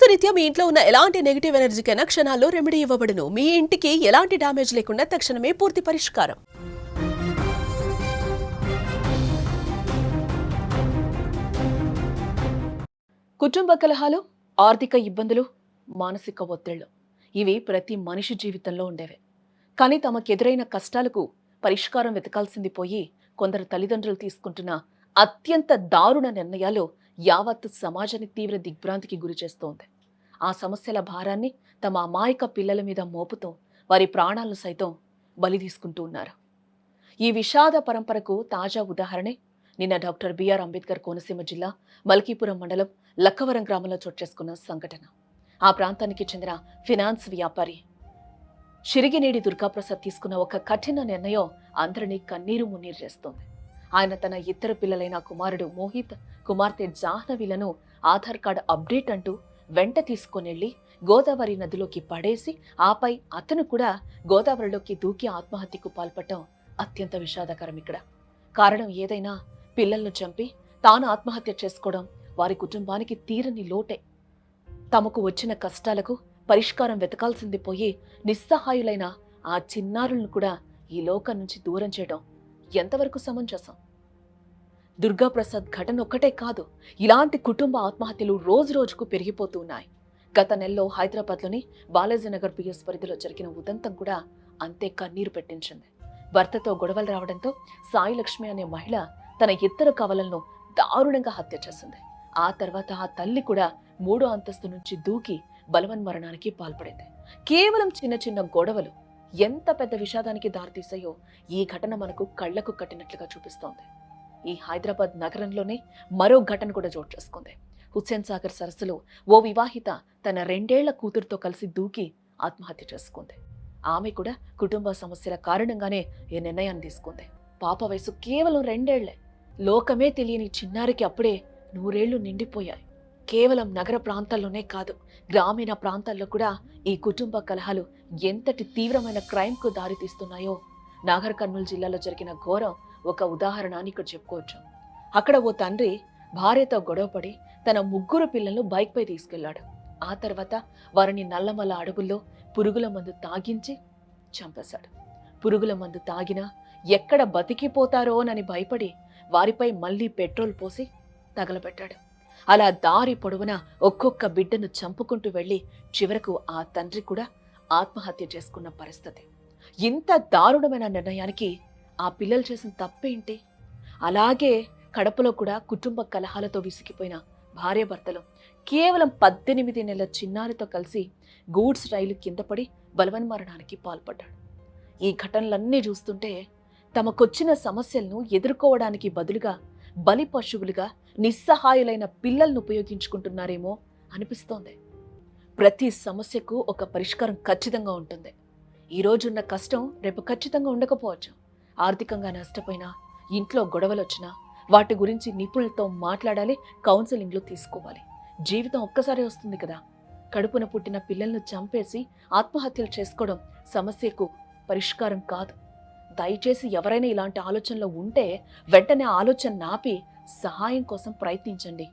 వాస్తురీత్యా మీ ఇంట్లో ఉన్న ఎలాంటి నెగిటివ్ ఎనర్జీకైనా క్షణాల్లో రెమెడీ ఇవ్వబడును. మీ ఇంటికి ఎలాంటి డ్యామేజ్ లేకుండా తక్షణమే పూర్తి పరిష్కారం. కుటుంబ కలహాలు, ఆర్థిక ఇబ్బందులు, మానసిక ఒత్తిళ్లు ఇవి ప్రతి మనిషి జీవితంలో ఉండేవే. కానీ తమకెదురైన కష్టాలకు పరిష్కారం వెతకాల్సింది పోయి కొందరు తల్లిదండ్రులు తీసుకుంటున్న అత్యంత దారుణ నిర్ణయాలు యావత్ సమాజాన్ని తీవ్ర దిగ్భ్రాంతికి గురి చేస్తోంది. ఆ సమస్యల భారాన్ని తమ అమాయక పిల్లల మీద మోపుతూ వారి ప్రాణాలను సైతం బలి తీసుకుంటూ ఉన్నారు. ఈ విషాద పరంపరకు తాజా ఉదాహరణే నిన్న డాక్టర్ బిఆర్ అంబేద్కర్ కోనసీమ జిల్లా మల్కీపురం మండలం లక్కవరం గ్రామంలో చోటు చేసుకున్న సంఘటన. ఆ ప్రాంతానికి చెందిన ఫినాన్స్ వ్యాపారి షిరిగినేడి దుర్గాప్రసాద్ తీసుకున్న ఒక కఠిన నిర్ణయం అందరినీ కన్నీరు మున్నీరు చేస్తోంది. ఆయన తన ఇద్దరు పిల్లలైన కుమారుడు మోహిత్, కుమార్తె జాహ్నవిలను ఆధార్ కార్డు అప్డేట్ అంటూ వెంట తీసుకొనెళ్లి గోదావరి నదిలోకి పడేసి ఆపై అతను కూడా గోదావరిలోకి దూకి ఆత్మహత్యకు పాల్పడటం అత్యంత విషాదకరం. ఇక్కడ కారణం ఏదైనా పిల్లలను చంపి తాను ఆత్మహత్య చేసుకోవడం వారి కుటుంబానికి తీరని లోటే. తమకు వచ్చిన కష్టాలకు పరిష్కారం వెతకాల్సింది పోయి నిస్సహాయులైన ఆ చిన్నారులను కూడా ఈ లోకం నుంచి దూరం చేయడం ఎంతవరకు సమంజసం? దుర్గాప్రసాద్ ఘటన ఒక్కటే కాదు, ఇలాంటి కుటుంబ ఆత్మహత్యలు రోజు రోజుకు పెరిగిపోతూ ఉన్నాయి. గత నెలలో హైదరాబాద్లోని బాలాజీనగర్ పిఎస్ పరిధిలో జరిగిన ఉదంతం కూడా అంతే కన్నీరు పెట్టించింది. భర్తతో గొడవలు రావడంతో సాయి లక్ష్మి అనే మహిళ తన ఇద్దరు కవలలను దారుణంగా హత్య చేసింది. ఆ తర్వాత ఆ తల్లి కూడా 3వ అంతస్తు నుంచి దూకి బలవన్మరణానికి పాల్పడింది. కేవలం చిన్న చిన్న గొడవలు ఎంత పెద్ద విషాదానికి దారితీసాయో ఈ ఘటన మనకు కళ్లకు కట్టినట్లుగా చూపిస్తోంది. ఈ హైదరాబాద్ నగరంలోనే మరో ఘటన కూడా చోటు చేసుకుంది. హుస్సేన్ సాగర్ సరస్సులో ఓ వివాహిత తన 2 ఏళ్ల కూతురుతో కలిసి దూకి ఆత్మహత్య చేసుకుంది. ఆమె కూడా కుటుంబ సమస్యల కారణంగానే ఈ నిర్ణయాన్ని తీసుకుంది. పాప వయసు కేవలం 2 ఏళ్లే. లోకమే తెలియని చిన్నారికి అప్పుడే 100 ఏళ్లు నిండిపోయాయి. కేవలం నగర ప్రాంతాల్లోనే కాదు, గ్రామీణ ప్రాంతాల్లో కూడా ఈ కుటుంబ కలహాలు ఎంతటి తీవ్రమైన క్రైమ్కు దారితీస్తున్నాయో నాగర్ కర్నూలు జిల్లాలో జరిగిన ఘోరం ఒక ఉదాహరణ అని ఇక్కడ చెప్పుకోవచ్చు. అక్కడ ఓ తండ్రి భార్యతో గొడవపడి తన 3 పిల్లలను బైక్పై తీసుకెళ్లాడు. ఆ తర్వాత వారిని నల్లమల్ల అడవుల్లో పురుగుల మందు తాగించి చంపేశాడు. పురుగుల మందు తాగినా ఎక్కడ బతికిపోతారోనని భయపడి వారిపై మళ్లీ పెట్రోల్ పోసి తగలబెట్టాడు. అలా దారి పొడవునా ఒక్కొక్క బిడ్డను చంపుకుంటూ వెళ్లి చివరకు ఆ తండ్రి కూడా ఆత్మహత్య చేసుకున్న పరిస్థితి. ఇంత దారుణమైన నిర్ణయానికి ఆ పిల్లలు చేసిన తప్పేంటి? అలాగే కడపలో కూడా కుటుంబ కలహాలతో విసిగిపోయిన భార్యాభర్తలు కేవలం 18 నెలల చిన్నారితో కలిసి గూడ్స్ రైలు కింద పడి బలవన్మరణానికి పాల్పడ్డాడు. ఈ ఘటనలన్నీ చూస్తుంటే తమకొచ్చిన సమస్యలను ఎదుర్కోవడానికి బదులుగా బలి పశువులుగా నిస్సహాయులైన పిల్లలను ఉపయోగించుకుంటున్నారేమో అనిపిస్తోంది. ప్రతి సమస్యకు ఒక పరిష్కారం ఖచ్చితంగా ఉంటుంది. ఈ రోజున్న కష్టం రేపు ఖచ్చితంగా ఉండకపోవచ్చు. ఆర్థికంగా నష్టపోయినా, ఇంట్లో గొడవలు వచ్చినా వాటి గురించి నిపుణులతో మాట్లాడాలి, కౌన్సిలింగ్లు తీసుకోవాలి. జీవితం ఒక్కసారి వస్తుంది కదా. కడుపున పుట్టిన పిల్లలను చంపేసి ఆత్మహత్యలు చేసుకోవడం సమస్యకు పరిష్కారం కాదు. దయచేసి ఎవరైనా ఇలాంటి ఆలోచనలో ఉంటే వెంటనే ఆలోచన నాపి సహాయం కోసం ప్రయత్నించండి.